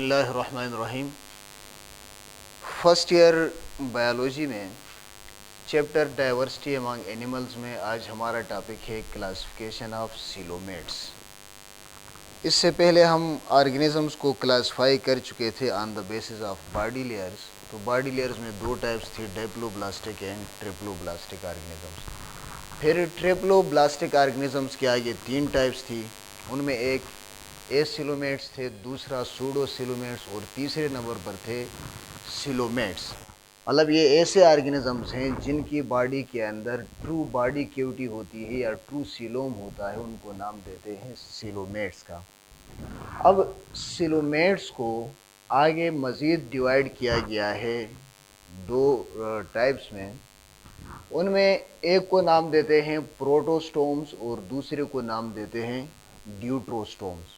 बिस्मिल्लाहिर्रहमानिर्रहीम। First year biology में chapter diversity among animals में आज हमारा टॉपिक है क्लासिफिकेशन ऑफ सीलोमेट्स। इससे पहले हम ऑर्गेनिजम्स को क्लासिफाई कर चुके थे on the basis of body layers. तो बॉडी लेयर्स में दो टाइप्स थी, डायप्लोब्लास्टिक एंड ट्रिप्लोब्लास्टिक ऑर्गेनिजम्स। फिर ट्रिप्लोब्लास्टिक ऑर्गेनिजम्स के आगे तीन टाइप्स थी, उनमें एक एसिलोमेट्स थे, दूसरा सूडोसिलोमेट्स और तीसरे नंबर पर थे सिलोमेट्स। मतलब ये ऐसे ऑर्गेनिजम्स हैं जिनकी बॉडी के अंदर ट्रू बॉडी कैविटी होती है या ट्रू सिलोम होता है, उनको नाम देते हैं सिलोमेट्स का। अब सिलोमेट्स को आगे मज़ीद डिवाइड किया गया है दो टाइप्स में। उनमें एक को नाम देते हैं प्रोटोस्टोम्स और दूसरे को नाम देते हैं ड्यूट्रोस्टोम्स।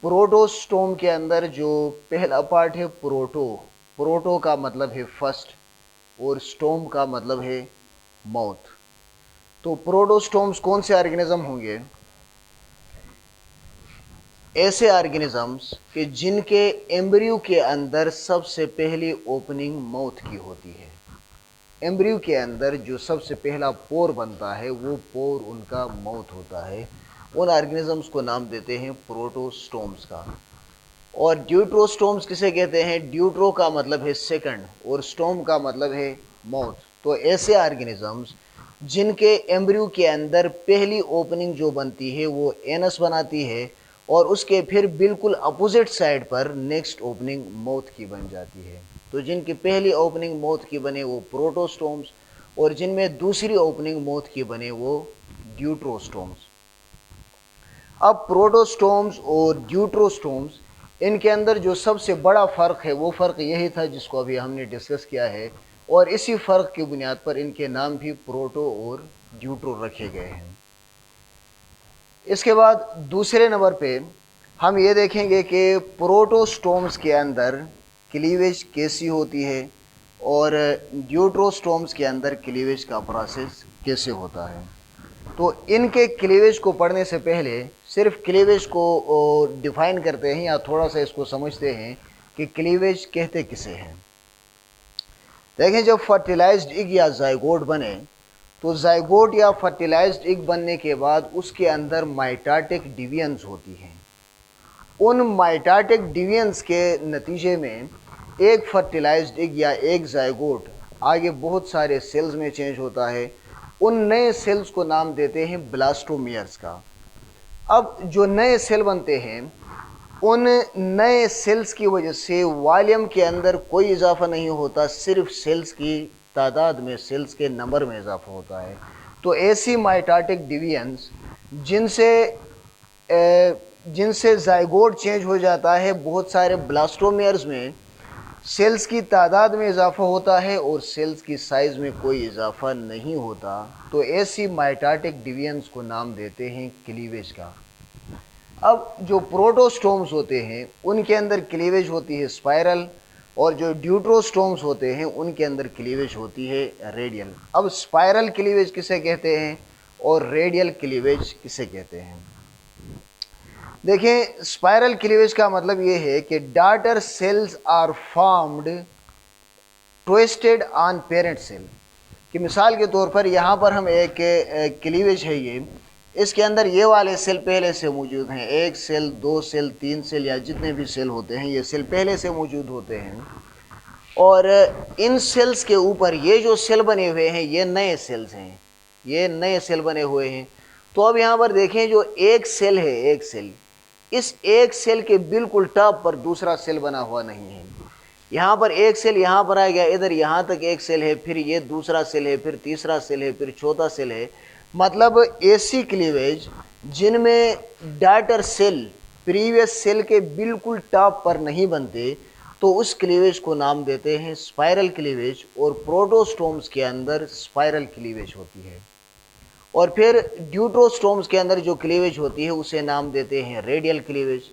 प्रोटोस्टोम के अंदर जो पहला पार्ट है प्रोटो का मतलब है फर्स्ट और स्टोम का मतलब है माउथ। तो प्रोटोस्टोम्स कौन से ऑर्गेनिज्म होंगे? ऐसे ऑर्गेनिजम्स कि जिनके एम्ब्रियो के अंदर सबसे पहली ओपनिंग माउथ की होती है। एम्ब्रियो के अंदर जो सबसे पहला पोर बनता है वो पोर उनका माउथ होता है। उन ऑर्गेनिजम्स को नाम देते हैं प्रोटोस्टोम्स का। और ड्यूट्रोस्टोम्स किसे कहते हैं? ड्यूट्रो का मतलब है सेकंड और स्टोम का मतलब है माउथ। तो ऐसे ऑर्गेनिजम्स जिनके एम्ब्रियो के अंदर पहली ओपनिंग जो बनती है वो एनस बनाती है और उसके फिर बिल्कुल अपोजिट साइड पर नेक्स्ट ओपनिंग माउथ की बन जाती है। तो जिनकी पहली ओपनिंग माउथ की बने वो प्रोटोस्टोम्स और जिनमें दूसरी ओपनिंग माउथ की बने वो ड्यूट्रोस्टोम्स। अब प्रोटोस्टोम्स और ड्यूट्रोस्टोम्स, इनके अंदर जो सबसे बड़ा फ़र्क है वो फ़र्क यही था जिसको अभी हमने डिस्कस किया है, और इसी फ़र्क की बुनियाद पर इनके नाम भी प्रोटो और ड्यूट्रो रखे गए हैं। इसके बाद दूसरे नंबर पे हम ये देखेंगे कि प्रोटोस्टोम्स के अंदर क्लीवेज कैसी होती है और ड्यूट्रोस्टोम्स के अंदर क्लीवेज का प्रोसेस कैसे होता है। तो इनके क्लीवेज को पढ़ने से पहले सिर्फ क्लीवेज को डिफाइन करते हैं या थोड़ा सा इसको समझते हैं कि क्लीवेज कहते किसे हैं। देखें, जब फर्टिलाइज्ड इग या जाइगोट बने तो जाइगोट या फर्टिलाइज्ड इग बनने के बाद उसके अंदर माइटोटिक डिविजन्स होती हैं। उन माइटोटिक डिविजन्स के नतीजे में एक फर्टिलाइज्ड इग या एक जाइगोट आगे बहुत सारे सेल्स में चेंज होता है। उन नए सेल्स को नाम देते हैं ब्लास्टोमियर्स का। अब जो नए सेल बनते हैं उन नए सेल्स की वजह से वॉल्यूम के अंदर कोई इजाफा नहीं होता, सिर्फ सेल्स की तादाद में, सेल्स के नंबर में इजाफा होता है। तो ऐसी माइटोटिक डिविजन्स जिनसे जाइगोट चेंज हो जाता है, बहुत सारे ब्लास्टोमियर्स में सेल्स की तादाद में इजाफा होता है और सेल्स की साइज़ में कोई इजाफा नहीं होता। तो ऐसी माइटोटिक डिविजन्स को नाम देते हैं क्लीवेज का। अब जो प्रोटोस्टोम्स होते हैं उनके अंदर क्लीवेज होती है स्पाइरल, और जो ड्यूट्रोस्टोम्स होते हैं उनके अंदर क्लीवेज होती है रेडियल। अब स्पाइरल क्लीवेज किसे कहते हैं और रेडियल क्लीवेज किसे कहते हैं? देखें, स्पाइरल क्लीवेज का मतलब ये है कि daughter cells are formed twisted on parent cell. कि मिसाल के तौर पर यहाँ पर हम एक क्लीवेज है, ये इसके अंदर ये वाले सेल पहले से मौजूद हैं, एक सेल, दो सेल, तीन सेल या जितने भी सेल होते हैं ये सेल पहले से मौजूद होते हैं। और इन सेल्स के ऊपर ये जो सेल बने हुए हैं ये नए सेल्स हैं, ये नए सेल बने हुए हैं। तो अब यहाँ पर देखें, जो एक सेल है, एक सेल, इस एक सेल के बिल्कुल टॉप पर दूसरा सेल बना हुआ नहीं है। यहाँ पर एक सेल यहाँ पर आ गया, इधर यहाँ तक एक सेल है, फिर ये दूसरा सेल है, फिर तीसरा सेल है, फिर चौथा सेल है। मतलब ऐसी क्लीवेज जिनमें डॉटर सेल प्रीवियस सेल के बिल्कुल टॉप पर नहीं बनते, तो उस क्लीवेज को नाम देते हैं स्पाइरल क्लीवेज। और प्रोटोस्टोम्स के अंदर स्पाइरल क्लीवेज होती है। और फिर ड्यूट्रोस्टोम्स के अंदर जो क्लीवेज होती है उसे नाम देते हैं रेडियल क्लीवेज।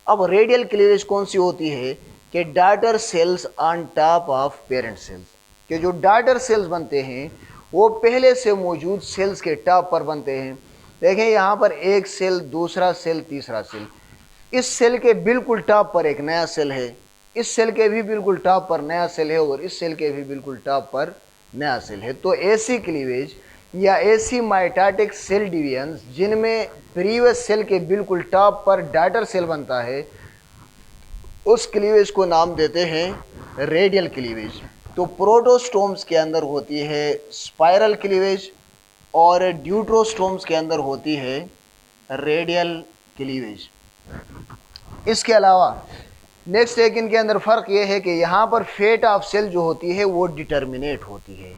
अब रेडियल क्लीवेज कौन सी होती है कि daughter cells on top of parent cells, कि जो डॉटर सेल्स बनते हैं वो पहले से मौजूद सेल्स के टॉप पर बनते हैं। देखें, यहाँ पर एक सेल, दूसरा सेल, तीसरा सेल, इस सेल के बिल्कुल टॉप पर एक नया सेल है, इस सेल के भी बिल्कुल टॉप पर नया सेल है और इस सेल के भी बिल्कुल टॉप पर नया सेल है। तो ऐसी क्लीवेज या ऐसी माइटोटिक सेल डिवीजन जिनमें प्रीवियस सेल के बिल्कुल टॉप पर डॉटर सेल बनता है, उस क्लीवेज को नाम देते हैं रेडियल क्लीवेज। तो प्रोटोस्टोम्स के अंदर होती है स्पाइरल क्लीवेज और ड्यूट्रोस्टोम्स के अंदर होती है रेडियल क्लीवेज। इसके अलावा नेक्स्ट एक इनके अंदर फ़र्क ये है कि यहाँ पर फेट ऑफ सेल जो होती है वो डिटर्मिनेट होती है।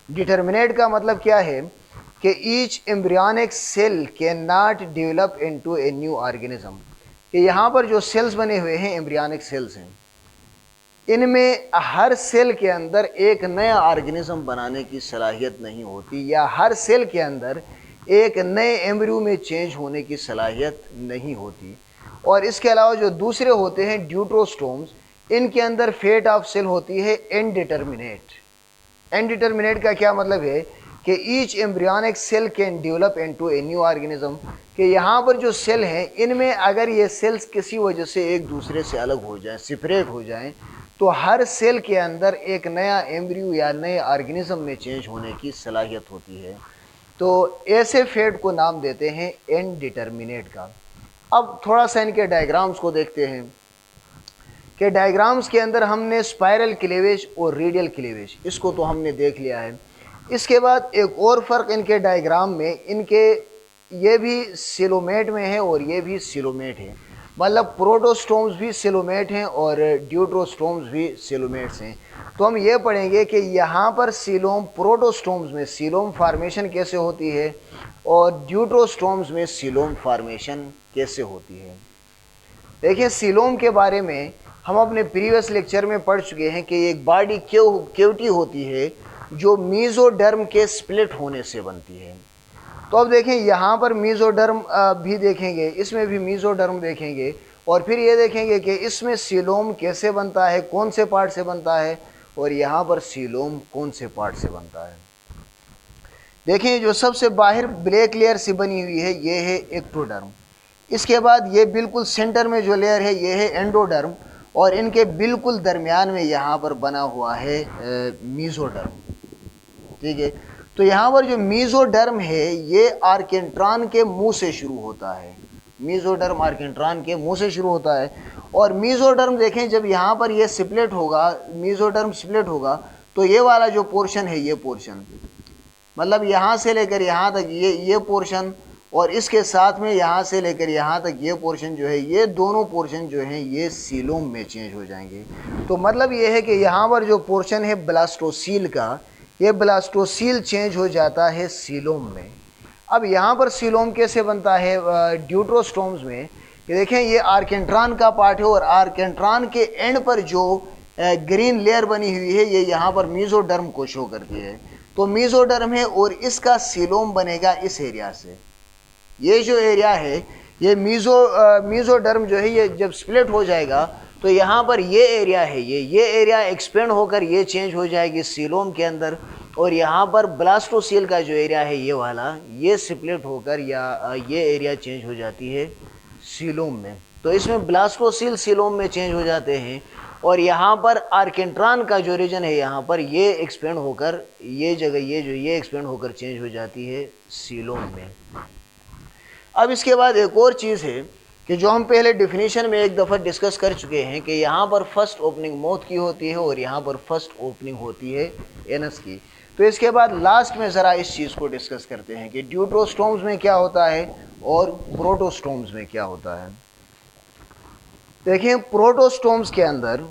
डिटर्मिनेट का मतलब क्या है कि each embryonic cell can not develop into a new organism, कि यहाँ पर जो सेल्स बने हुए हैं एम्ब्रियनिक सेल्स हैं, इनमें हर सेल के अंदर एक नया ऑर्गेनिज्म बनाने की सलाहियत नहीं होती, या हर सेल के अंदर एक नए एम्ब्रियो में चेंज होने की सलाहियत नहीं होती। और इसके अलावा जो दूसरे होते हैं ड्यूट्रोस्टोम्स, इनके अंदर फेट ऑफ सेल होती है इनडिटर्मिनेट। इनडिटर्मिनेट का क्या मतलब है कि each embryonic cell can develop into a new organism, कि यहाँ पर जो सेल हैं इनमें अगर ये सेल्स किसी वजह से एक दूसरे से अलग हो जाएं, सेपरेट हो जाएं, तो हर सेल के अंदर एक नया एम्ब्रियो या नए ऑर्गेनिज्म में चेंज होने की सलाहियत होती है। तो ऐसे फेट को नाम देते हैं इनडिटर्मिनेट का। अब थोड़ा सा इनके डायग्राम्स को देखते हैं कि डायग्राम्स के अंदर हमने स्पाइरल क्लीवेज और रेडियल क्लीवेज इसको तो हमने देख लिया है। इसके बाद एक और फ़र्क इनके डायग्राम में, इनके ये भी सिलोमेट में है और ये भी सिलोमेट है, मतलब प्रोटोस्टोम्स भी सिलोमेट हैं और ड्यूट्रोस्टोम्स भी सिलोमेट्स हैं। तो हम ये पढ़ेंगे कि यहाँ पर सीलोम प्रोटोस्टोम्स में सीलोम फार्मेशन कैसे होती है और ड्यूट्रोस्टोम्स में सीलोम फार्मेशन कैसे होती है। देखिए, सीलोम के बारे में हम अपने प्रीवियस लेक्चर में पढ़ चुके हैं कि एक बॉडी कैविटी होती है जो मीजोडर्म के स्प्लिट होने से बनती है। तो अब देखें, यहाँ पर मीजोडर्म भी देखेंगे, इसमें भी मीजोडर्म देखेंगे और फिर ये देखेंगे कि इसमें सीलोम कैसे बनता है, कौन से पार्ट से बनता है, और यहाँ पर सीलोम कौन से पार्ट से बनता है। देखें, जो सबसे बाहर ब्लैक लेयर से बनी हुई है ये है एक्टोडर्म। इसके बाद ये बिल्कुल सेंटर में जो लेयर है ये है एंडोडर्म और इनके बिल्कुल दरमियान में यहाँ पर बना हुआ है मीजोडर्म। ठीक है, तो यहाँ पर जो मीजोडर्म है ये आर्केंट्रॉन के मुंह से शुरू होता है। मीजोडर्म आर्केंट्रॉन के मुंह से शुरू होता है और मीजोडर्म देखें, जब यहाँ पर ये स्प्लिट होगा, मीजोडर्म स्प्लिट होगा, तो ये वाला जो पोर्शन है, ये पोर्शन मतलब यहाँ से लेकर यहाँ तक ये पोर्शन और इसके साथ में यहाँ से लेकर यहाँ तक ये पोर्शन जो है, ये दोनों पोर्शन जो हैं ये सीलोम में चेंज हो जाएंगे। तो मतलब ये है कि यहाँ पर जो पोर्शन है ब्लास्टोसील का, ये ब्लास्टोसील चेंज हो जाता है सीलोम में। अब यहाँ पर सीलोम कैसे बनता है ड्यूट्रोस्टोम्स में, ये देखें, ये आर्केंट्रॉन का पार्ट है और आर्केंट्रॉन के एंड पर जो ग्रीन लेयर बनी हुई है ये यहाँ पर मीजोडर्म को शो करती है। तो मीजोडर्म है और इसका सीलोम बनेगा इस एरिया से। ये जो एरिया है ये मीजोडर्म जो है ये जब स्प्लिट हो जाएगा तो यहाँ पर ये एरिया है, ये एरिया एक्सपेंड होकर ये चेंज हो जाएगी सीलोम के अंदर, और यहाँ पर ब्लास्टोसील का जो एरिया है ये वाला, ये स्प्लिट होकर या ये एरिया चेंज हो जाती है सीलोम में। तो इसमें ब्लास्टोसील सीलोम में चेंज हो जाते हैं और यहाँ पर आर्केंट्रॉन का जो रीजन है यहाँ पर ये एक्सपेंड होकर ये जगह ये एक्सपेंड होकर चेंज हो जाती है सीलोम में। अब इसके बाद एक और चीज़ है कि जो हम पहले डिफिनीशन में एक दफ़ा डिस्कस कर चुके हैं कि यहाँ पर फर्स्ट ओपनिंग माउथ की होती है और यहाँ पर फर्स्ट ओपनिंग होती है एनस की। तो इसके बाद लास्ट में ज़रा इस चीज़ को डिस्कस करते हैं कि ड्यूट्रोस्टोम्स में क्या होता है और प्रोटोस्टोम्स में क्या होता है। देखिए, प्रोटोस्टोम्स के अंदर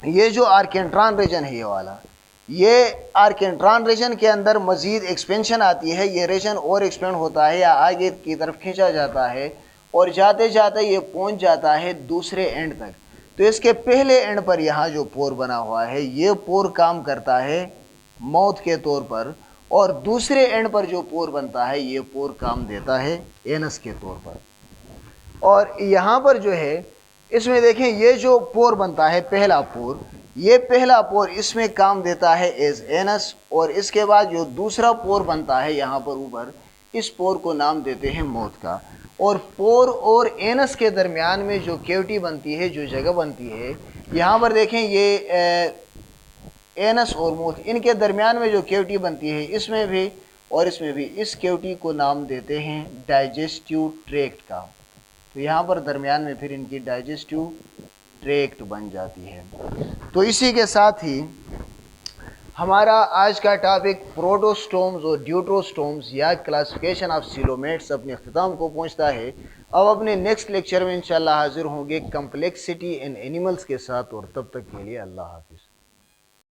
ये जो आर्केंट्रॉन रीजन है ये वाला, ये आर्केंट्रॉन रीजन के अंदर मज़ीद एक्सपेंशन आती है, ये रीजन और एक्सपेंड होता है या आगे की तरफ खींचा जाता है और जाते जाते ये पहुंच जाता है दूसरे एंड तक। तो इसके पहले एंड पर यहाँ जो पोर बना हुआ है ये पोर काम करता है माउथ के तौर पर, और दूसरे एंड पर जो पोर बनता है ये पोर काम देता है एनस के तौर पर। और यहाँ पर जो है इसमें देखें, ये जो पोर बनता है पहला पोर, ये पहला पोर इसमें काम देता है एज एनस, और इसके बाद जो दूसरा पोर बनता है यहाँ पर ऊपर, इस पोर को नाम देते हैं माउथ का। और पोर और एनस के दरमियान में जो कैविटी बनती है, जो जगह बनती है, यहाँ पर देखें ये एनस और मुंह, इनके दरमियान में जो कैविटी बनती है, इसमें भी और इसमें भी, इस कैविटी को नाम देते हैं डाइजेस्टिव ट्रैक्ट का। तो यहाँ पर दरमियान में फिर इनकी डाइजेस्टिव ट्रैक्ट बन जाती है। तो इसी के साथ ही हमारा आज का टॉपिक प्रोटोस्टोम्स और ड्यूटरोस्टोम्स या क्लासिफिकेशन ऑफ सीलोमेट्स अपने अख्ताम को पहुंचता है। अब अपने नेक्स्ट लेक्चर में इंशाल्लाह हाजिर होंगे कम्प्लेक्सिटी इन एनिमल्स के साथ, और तब तक के लिए अल्लाह हाफिज़।